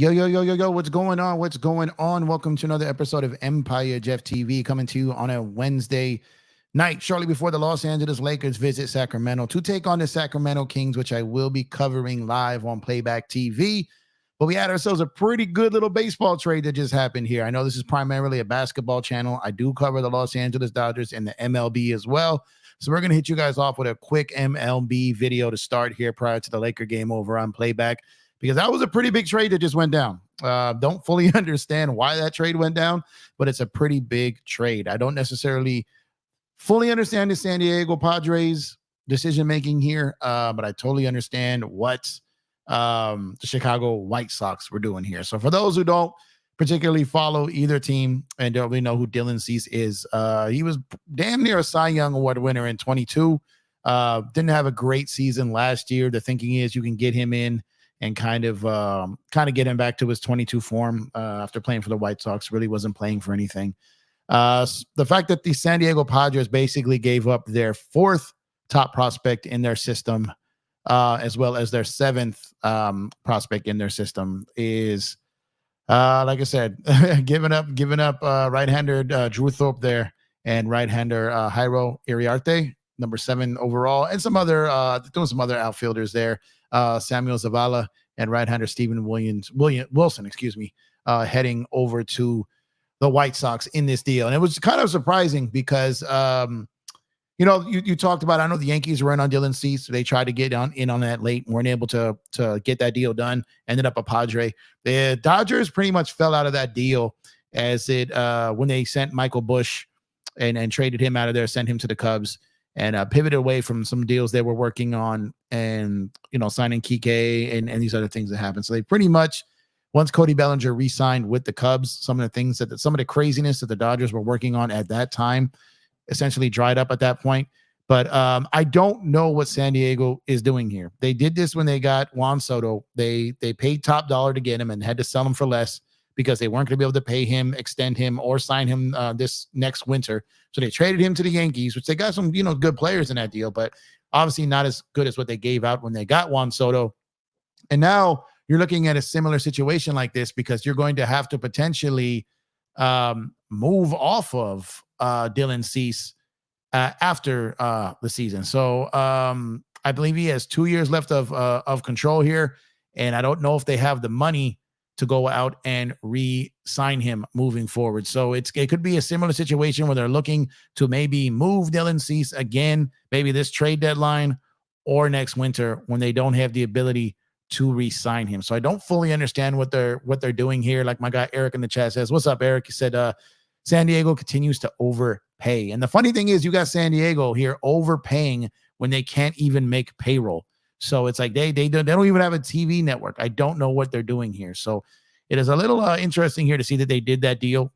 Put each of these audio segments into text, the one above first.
Yo, what's going on? What's going on? Welcome to another episode of EmpireJeffTV, coming to you on a Wednesday night, shortly before the Los Angeles Lakers visit Sacramento to take on the Sacramento Kings, which I will be covering live on Playback TV. But we had ourselves a pretty good little baseball trade that just happened here. I know this is primarily a basketball channel. I do cover the Los Angeles Dodgers and the MLB as well. So we're going to hit you guys off with a quick MLB video to start here prior to the Laker game over on Playback, because that was a pretty big trade that just went down. Don't fully understand why that trade went down, but it's a pretty big trade. I don't necessarily fully understand the San Diego Padres decision-making here, but I totally understand what the Chicago White Sox were doing here. So for those who don't particularly follow either team and don't really know who Dylan Cease is, he was damn near a Cy Young Award winner in 22. Didn't have a great season last year. The thinking is you can get him in and kind of get him back to his 22 form after playing for the White Sox. Really wasn't playing for anything. The fact that the San Diego Padres basically gave up their fourth top prospect in their system, as well as their seventh prospect in their system, is, like I said, giving up right-hander Drew Thorpe there and right-hander Jairo Iriarte, number 7 overall, and some other outfielders there. Samuel Zavala and right-hander Steven Wilson, heading over to the White Sox in this deal. And it was kind of surprising because, you talked about, I know the Yankees were in on Dylan Cease. They tried to get in on that late, weren't able to get that deal done, ended up a Padre. The Dodgers pretty much fell out of that deal as it when they sent Michael Busch and traded him out of there, sent him to the Cubs, and pivoted away from some deals they were working on, and signing Kike and these other things that happened. So they pretty much, once Cody Bellinger re-signed with the Cubs, some of the craziness that the Dodgers were working on at that time essentially dried up at that point. But I don't know what San Diego is doing here. They did this when they got Juan Soto. They paid top dollar to get him and had to sell him for less because they weren't going to be able to pay him, extend him, or sign him this next winter. So they traded him to the Yankees, which they got some, good players in that deal, but obviously not as good as what they gave out when they got Juan Soto. And now you're looking at a similar situation like this because you're going to have to potentially move off of Dylan Cease after the season. So I believe he has 2 years left of control here, and I don't know if they have the money to go out and re-sign him moving forward. So it could be a similar situation where they're looking to maybe move Dylan Cease again, maybe this trade deadline or next winter when they don't have the ability to re-sign him. So I don't fully understand what they're doing here. Like my guy Eric in the chat says, what's up, Eric? He said, San Diego continues to overpay. And the funny thing is you got San Diego here overpaying when they can't even make payroll. So it's like they don't even have a TV network. I don't know what they're doing here. So it is a little interesting here to see that they did that deal.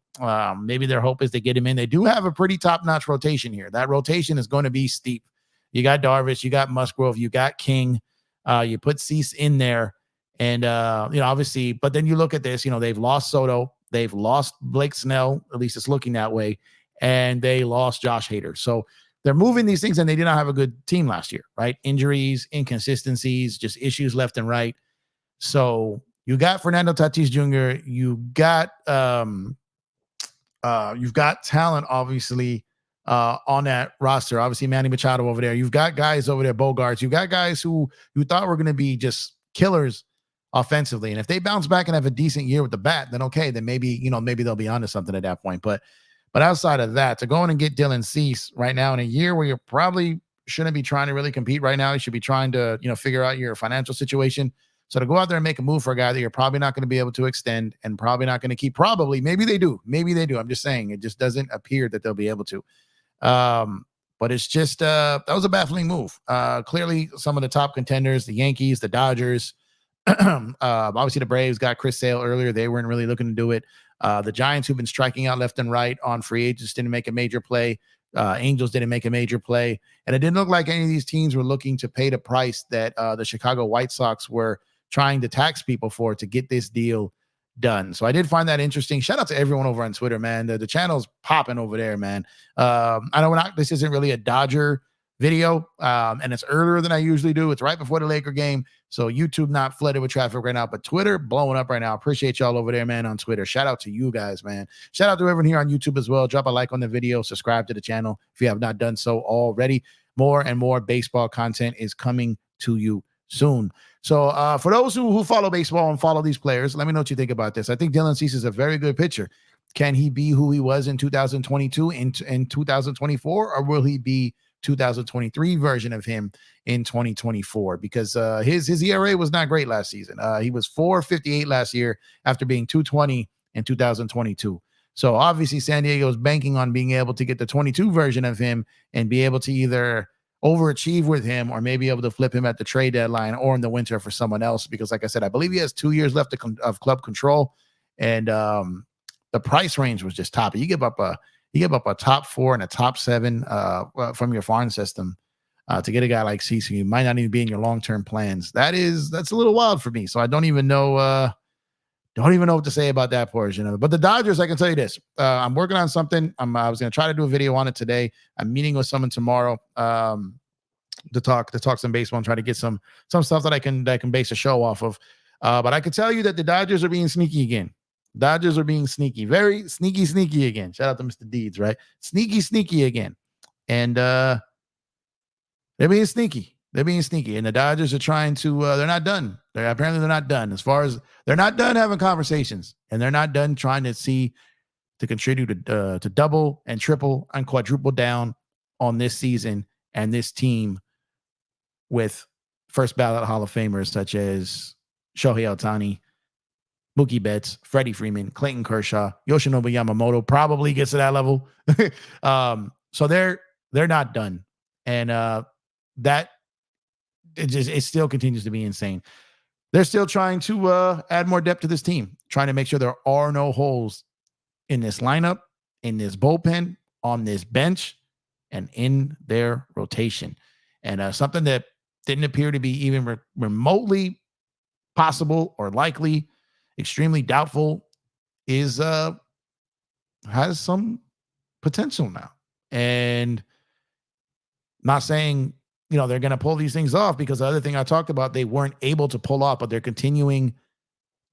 Maybe their hope is to get him in. They do have a pretty top-notch rotation here. That rotation is going to be steep. You got Darvish, you got Musgrove, you got King. You put Cease in there, and obviously. But then you look at this. They've lost Soto, they've lost Blake Snell. At least it's looking that way, and they lost Josh Hader. So they're moving these things, and they did not have a good team last year, right? Injuries, inconsistencies, just issues left and right. So you got Fernando Tatis Jr. You've got talent, obviously, on that roster. Obviously, Manny Machado over there. You've got guys over there, Bogarts. You've got guys who you thought were going to be just killers offensively. And if they bounce back and have a decent year with the bat, then okay, then maybe they'll be onto something at that point. But outside of that, to go in and get Dylan Cease right now in a year where you probably shouldn't be trying to really compete right now, you should be trying to figure out your financial situation. So to go out there and make a move for a guy that you're probably not going to be able to extend and probably not going to keep, maybe they do. I'm just saying it just doesn't appear that they'll be able to. But it's just that was a baffling move. Clearly, some of the top contenders, the Yankees, the Dodgers, obviously the Braves got Chris Sale earlier. They weren't really looking to do it. The Giants, who've been striking out left and right on free agents, didn't make a major play. Angels didn't make a major play. And it didn't look like any of these teams were looking to pay the price that the Chicago White Sox were trying to tax people for to get this deal done. So I did find that interesting. Shout out to everyone over on Twitter, man. The channel's popping over there, man. I know this isn't really a Dodger video, and it's earlier than I usually do. It's right before the Laker game. So YouTube not flooded with traffic right now, but Twitter blowing up right now. Appreciate y'all over there, man, on Twitter. Shout out to you guys, man. Shout out to everyone here on YouTube as well. Drop a like on the video. Subscribe to the channel if you have not done so already. More and more baseball content is coming to you soon. So for those who follow baseball and follow these players, let me know what you think about this. I think Dylan Cease is a very good pitcher. Can he be who he was in 2022 in 2024, or will he be 2023 version of him in 2024? Because his ERA was not great last season. He was 4.58 last year after being 2.20 in 2022. So obviously San Diego is banking on being able to get the 22 version of him and be able to either overachieve with him or maybe able to flip him at the trade deadline or in the winter for someone else. Because like I said, I believe he has 2 years left of club control, and the price range was just top. You give up a top 4 and a top 7 from your farm system to get a guy like Cease, who might not even be in your long-term plans. That's a little wild for me. So I don't even know what to say about that portion of it. But the Dodgers, I can tell you this. I'm working on something. I was going to try to do a video on it today. I'm meeting with someone tomorrow to talk some baseball and try to get some stuff that I can base a show off of. But I can tell you that the Dodgers are being sneaky again. Dodgers are being sneaky, very sneaky again. Shout out to Mr. Deeds, right? Sneaky again. And they're being sneaky. They're being sneaky. And the Dodgers are trying to, they're not done. They're not done. As far as they're not done having conversations, and they're not done trying to contribute to double and triple and quadruple down on this season and this team with first ballot Hall of Famers such as Shohei Ohtani, Mookie Betts, Freddie Freeman, Clayton Kershaw, Yoshinobu Yamamoto probably gets to that level. So they're not done. And that it still continues to be insane. They're still trying to add more depth to this team, trying to make sure there are no holes in this lineup, in this bullpen, on this bench, and in their rotation. And something that didn't appear to be even remotely possible or likely, extremely doubtful, is has some potential now. And not saying they're going to pull these things off, because the other thing I talked about, they weren't able to pull off, but they're continuing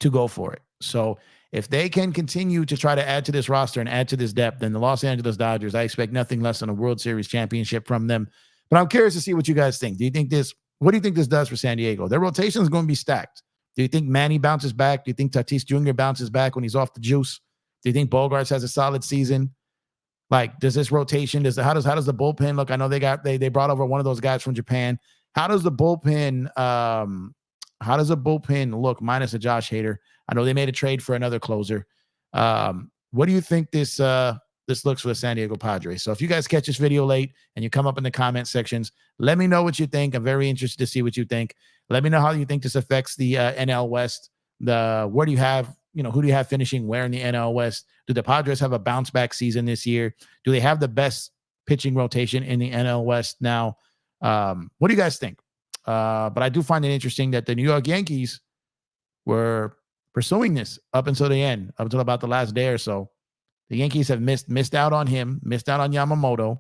to go for it. So if they can continue to try to add to this roster and add to this depth, then the Los Angeles Dodgers, I expect nothing less than a World Series championship from them. But I'm curious to see what you guys think. What do you think this does for San Diego? Their rotation is going to be stacked. Do you think Manny bounces back? Do you think Tatis Jr. bounces back when he's off the juice? Do you think Bogarts has a solid season? Like, does this rotation, how does the bullpen look? I know they brought over one of those guys from Japan. How does the bullpen look minus a Josh Hader? I know they made a trade for another closer. What do you think this looks for the San Diego Padres? So if you guys catch this video late and you come up in the comment sections, let me know what you think. I'm very interested to see what you think. Let me know how you think this affects the NL West. Who do you have finishing where in the NL West? Do the Padres have a bounce back season this year? Do they have the best pitching rotation in the NL West now? What do you guys think? But I do find it interesting that the New York Yankees were pursuing this up until the end, up until about the last day or so. The Yankees have missed out on him, missed out on Yamamoto.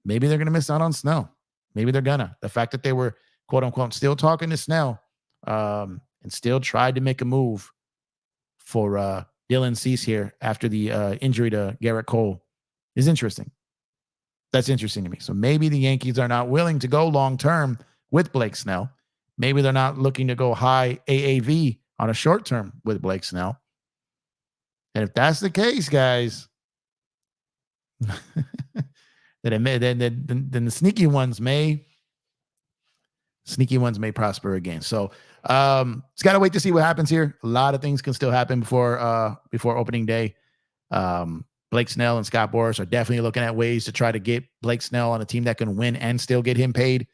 Maybe they're going to miss out on Snell. Maybe they're gonna. The fact that they were, quote unquote, still talking to Snell, and still tried to make a move for Dylan Cease here after the injury to Garrett Cole is interesting. That's interesting to me. So maybe the Yankees are not willing to go long-term with Blake Snell. maybe they're not looking to go high AAV on a short term with Blake Snell. And if that's the case, guys, then the sneaky ones may prosper again. So it's got to wait to see what happens here. A lot of things can still happen before opening day. Blake Snell and Scott Boras are definitely looking at ways to try to get Blake Snell on a team that can win and still get him paid.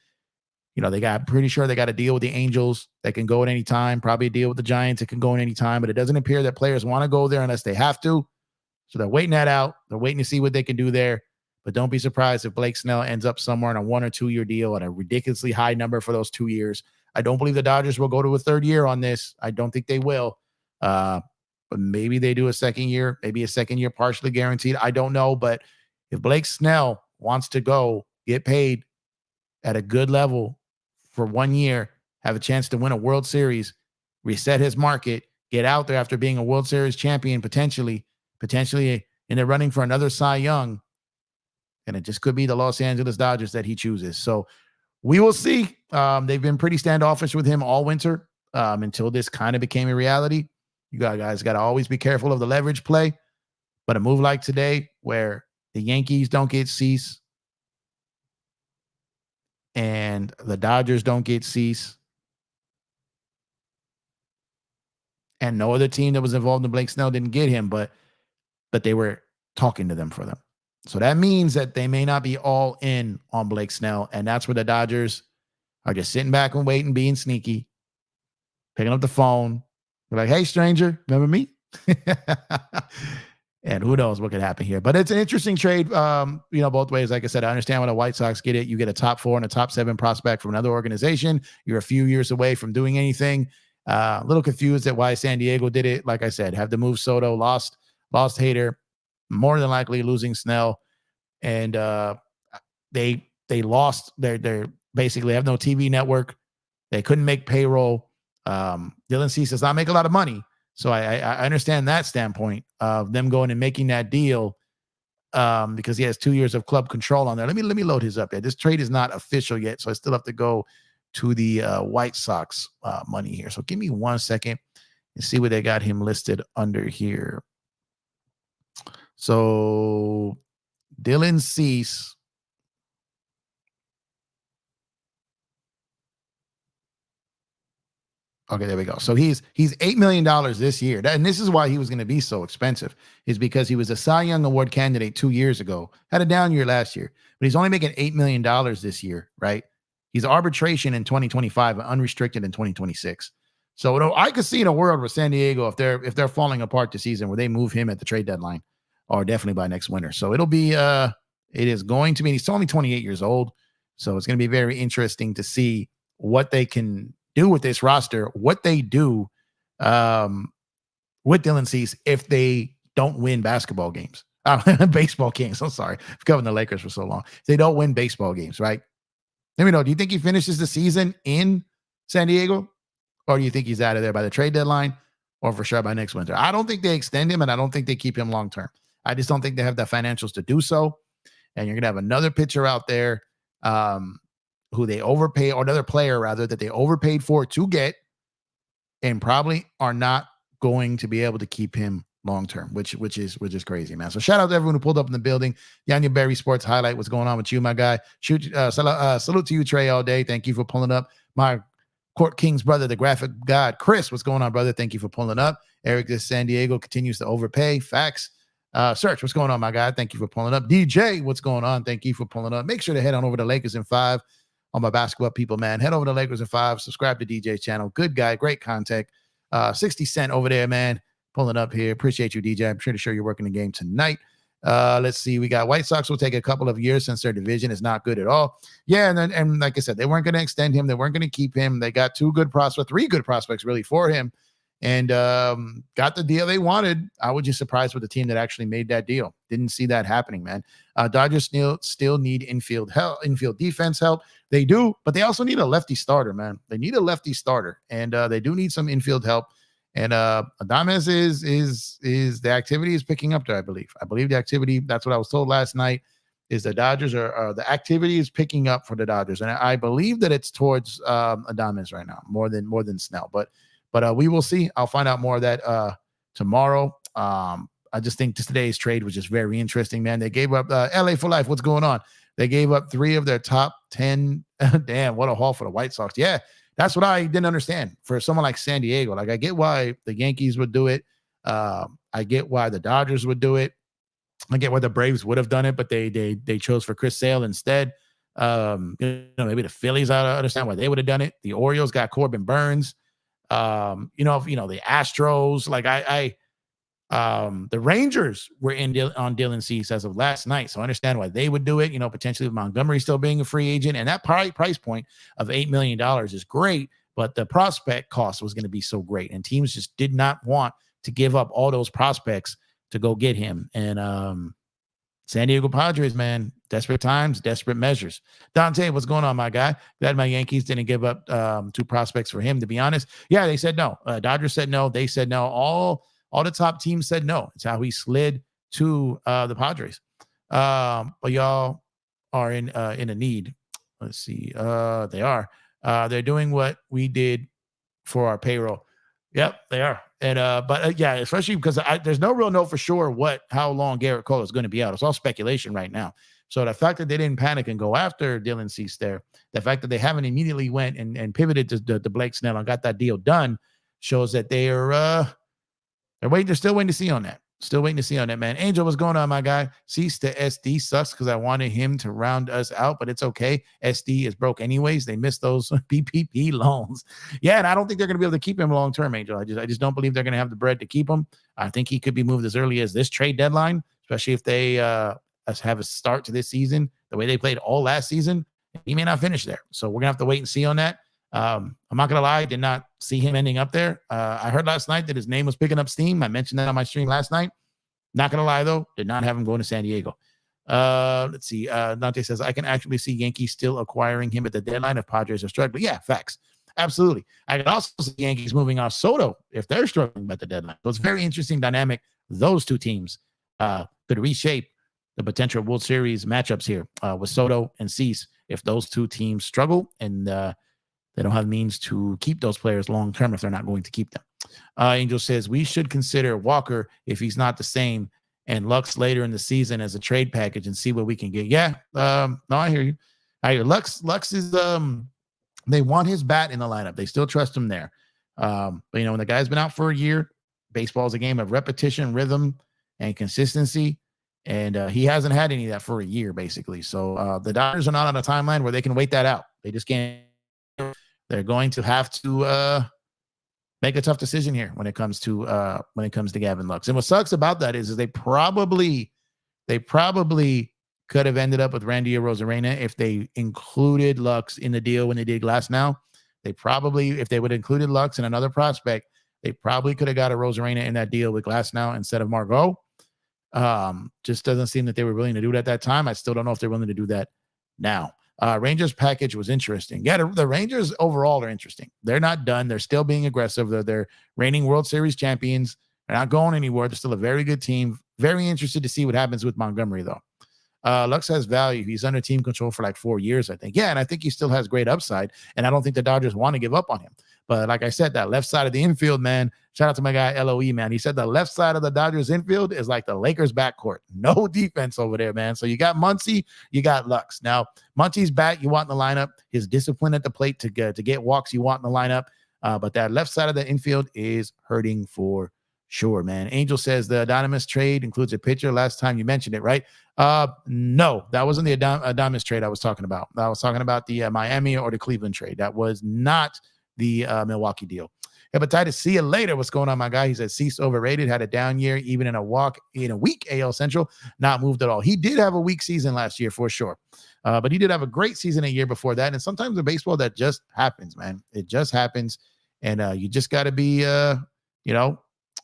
You know, pretty sure they got a deal with the Angels that can go at any time, probably a deal with the Giants that can go at any time, but it doesn't appear that players want to go there unless they have to. So they're waiting that out. They're waiting to see what they can do there. But don't be surprised if Blake Snell ends up somewhere in a 1 or 2 year deal at a ridiculously high number for those 2 years. I don't believe the Dodgers will go to a third year on this. I don't think they will. But maybe they do a second year, maybe a second year partially guaranteed. I don't know. But if Blake Snell wants to go get paid at a good level for 1 year, have a chance to win a World Series, reset his market, get out there after being a World Series champion, potentially in the running for another Cy Young, and it just could be the Los Angeles Dodgers that he chooses. So we will see. They've been pretty standoffish with him all winter until this kind of became a reality. You guys got to always be careful of the leverage play. But a move like today where the Yankees don't get Cease and the Dodgers don't get Cease and no other team that was involved in Blake Snell didn't get him, but they were talking to them for them. So that means that they may not be all in on Blake Snell. And that's where the Dodgers are just sitting back and waiting, being sneaky, picking up the phone. They're like, hey, stranger, remember me? And who knows what could happen here. But it's an interesting trade, both ways. Like I said, I understand when the White Sox get it. You get a top 4 and a top 7 prospect from another organization. You're a few years away from doing anything. A little confused at why San Diego did it. Like I said, have to move Soto, lost Hader, more than likely losing Snell. And they lost their basically have no TV network. They couldn't make payroll. Dylan Cease does not make a lot of money. So I understand that standpoint of them going and making that deal because he has 2 years of club control on there. Let me load his up here. This trade is not official yet, so I still have to go to the White Sox money here. So give me 1 second and see what they got him listed under here. So Dylan Cease. Okay, there we go. So he's $8 million this year. And this is why he was going to be so expensive, is because he was a Cy Young Award candidate 2 years ago, had a down year last year, but he's only making $8 million this year, right? He's arbitration in 2025 and unrestricted in 2026. So I could see in a world where San Diego, if they're falling apart this season, where they move him at the trade deadline or definitely by next winter. So it is going to be, he's only 28 years old. So it's going to be very interesting to see what they can do with this roster, what they do with Dylan Cease if they don't win basketball games, baseball games. I'm sorry. I've covered the Lakers for so long. If they don't win baseball games, right? Let me know. Do you think he finishes the season in San Diego, or do you think he's out of there by the trade deadline or for sure by next winter? I don't think they extend him, and I don't think they keep him long-term. I just don't think they have the financials to do so. And you're going to have another pitcher out there who they overpay, or another player rather that they overpaid for to get, and probably are not going to be able to keep him long term, which is crazy, man. So shout out to everyone who pulled up in the building. Daniel Berry Sports Highlight, what's going on with you, my guy? Salute to you, Trey, all day. Thank you for pulling up. My Court King's brother, the graphic god, Chris, what's going on, brother? Thank you for pulling up. Eric, this San Diego continues to overpay. Facts. Search, what's going on, my guy? Thank you for pulling up. DJ, what's going on? Thank you for pulling up. Make sure to head on over to Lakers in 5. On my basketball people, man. Head over to Lakers in 5. Subscribe to DJ's channel. Good guy, great content. 60 Cent over there, man. Pulling up here. Appreciate you, DJ. I'm pretty sure you're working the game tonight. Let's see. We got White Sox will take a couple of years since their division is not good at all. Yeah, and like I said, they weren't going to extend him. They weren't going to keep him. They got 3 good prospects really for him, and got the deal they wanted. I was just surprised with the team that actually made that deal. Didn't see that happening, man. Dodgers still need infield defense help. They do, but they also need a lefty starter, man. They need a lefty starter, and they do need some infield help. And Adames is the activity is picking up there, I believe. I believe the activity, that's what I was told last night, is the Dodgers are the activity is picking up for the Dodgers, and I believe that it's towards Adames right now more than Snell. But we will see. I'll find out more of that tomorrow. I just think today's trade was just very interesting, man. They gave up LA for life. What's going on? They gave up 3 of their top 10. Damn, what a haul for the White Sox. Yeah, that's what I didn't understand for someone like San Diego. Like, I get why the Yankees would do it. I get why the Dodgers would do it. I get why the Braves would have done it, but they chose for Chris Sale instead. Maybe the Phillies, I don't understand why they would have done it. The Orioles got Corbin Burns. The Astros, like the Rangers were on Dylan Cease as of last night, so I understand why they would do it. Potentially with Montgomery still being a free agent, and that price point of $8 million is great, but the prospect cost was going to be so great, and teams just did not want to give up all those prospects to go get him. And San Diego Padres, man, desperate times, desperate measures. Dante, what's going on, my guy? Glad my Yankees didn't give up 2 prospects for him, to be honest. Yeah, they said no. Dodgers said no. They said no. All the top teams said no. It's how he slid to the Padres. But y'all are in a need. Let's see. They are. They're doing what we did for our payroll. Yep, they are. And yeah, especially because there's no real know for sure how long Garrett Cole is going to be out. It's all speculation right now. So the fact that they didn't panic and go after Dylan Cease there, the fact that they haven't immediately went and pivoted to Blake Snell and got that deal done, shows that they're waiting. They're still waiting to see on that. Still waiting to see on that, man. Angel, what's going on, my guy? Cease to SD sucks because I wanted him to round us out, but it's okay. SD is broke anyways. They missed those PPP loans. Yeah, and I don't think they're going to be able to keep him long term, Angel. I just don't believe they're going to have the bread to keep him. I think he could be moved as early as this trade deadline, especially if they have a start to this season the way they played all last season. He may not finish there, so we're gonna have to wait and see on that. I'm not gonna lie, I did not see him ending up there. I heard last night that his name was picking up steam. I mentioned that on my stream last night. Not gonna lie though, did not have him going to San Diego. Let's see. Dante says I can actually see Yankees still acquiring him at the deadline if Padres are struggling. Yeah, facts. Absolutely. I can also see Yankees moving off Soto if they're struggling at the deadline. So it's a very interesting dynamic. Those 2 teams could reshape the potential World Series matchups here with Soto and Cease if those 2 teams struggle and they don't have means to keep those players long term if they're not going to keep them. Angel says we should consider Walker if he's not the same, and Lux later in the season as a trade package and see what we can get. Yeah, no, I hear you. I hear Lux is they want his bat in the lineup. They still trust him there. But when the guy's been out for a year, baseball is a game of repetition, rhythm, and consistency. And he hasn't had any of that for a year, basically. So the Dodgers are not on a timeline where they can wait that out. They just can't. They're going to have to make a tough decision here when it comes to Gavin Lux. And what sucks about that is they probably could have ended up with Randy Arozarena if they included Lux in the deal when they did Glasnow. They probably, if they would have included Lux and another prospect, they probably could have got Arozarena in that deal with Glasnow instead of Margot. Just doesn't seem that they were willing to do it at that time. I still don't know if they're willing to do that now. Rangers package was interesting. Yeah, the Rangers overall are interesting. They're not done. They're still being aggressive. They're reigning World Series champions. They're not going anywhere. They're still a very good team. Very interested to see what happens with Montgomery, though. Lux has value. He's under team control for like 4 years, I think. Yeah, and I think he still has great upside, and I don't think the Dodgers want to give up on him. But like I said, that left side of the infield, man, shout out to my guy, LOE, man. He said the left side of the Dodgers infield is like the Lakers backcourt. No defense over there, man. So you got Muncy, you got Lux. Now, Muncy's bat, you want in the lineup. His discipline at the plate to get walks, you want in the lineup. But that left side of the infield is hurting for sure, man. Angel says the Adames trade includes a pitcher. Last time you mentioned it, right? No, that wasn't the Adames trade I was talking about. I was talking about the Miami or the Cleveland trade. That was not the Milwaukee deal. Hepatitis, see you later. What's going on, my guy? He said Cease overrated, had a down year, even in a weak AL Central, not moved at all. He did have a weak season last year for sure. But he did have a great season a year before that. And sometimes in baseball, that just happens, man. It just happens. And you just got to be,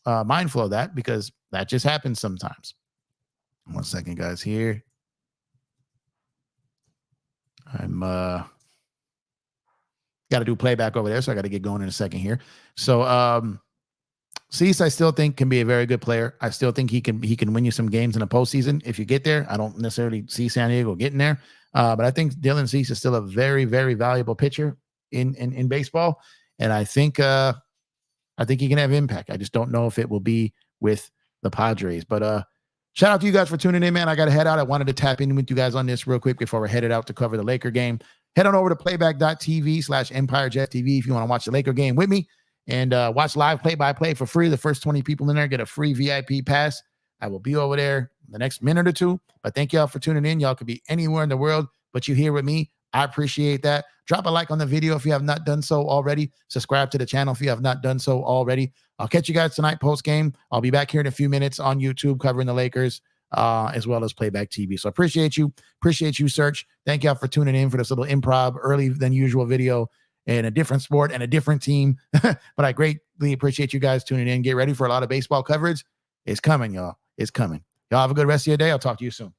mindful of that because that just happens sometimes. 1 second, guys, here. I'm got to do playback over there, so I got to get going in a second here. So Cease, I still think can be a very good player. I still think he can win you some games in the postseason if you get there. I don't necessarily see San Diego getting there, but I think Dylan Cease is still a very, very valuable pitcher in baseball, and I think he can have impact. I just don't know if it will be with the Padres. But shout out to you guys for tuning in, man. I got to head out. I wanted to tap in with you guys on this real quick before we're headed out to cover the Laker game. Head on over to playback.tv/EmpireJeffTV if you want to watch the Laker game with me and watch live play-by-play for free. The first 20 people in there get a free VIP pass. I will be over there in the next minute or two. But thank y'all for tuning in. Y'all could be anywhere in the world, but you're here with me. I appreciate that. Drop a like on the video if you have not done so already. Subscribe to the channel if you have not done so already. I'll catch you guys tonight post-game. I'll be back here in a few minutes on YouTube covering the Lakers as well as Playback TV. So appreciate you. Appreciate you, Search. Thank y'all for tuning in for this little improv early than usual video in a different sport and a different team. But I greatly appreciate you guys tuning in. Get ready for a lot of baseball coverage. It's coming, y'all. It's coming. Y'all have a good rest of your day. I'll talk to you soon.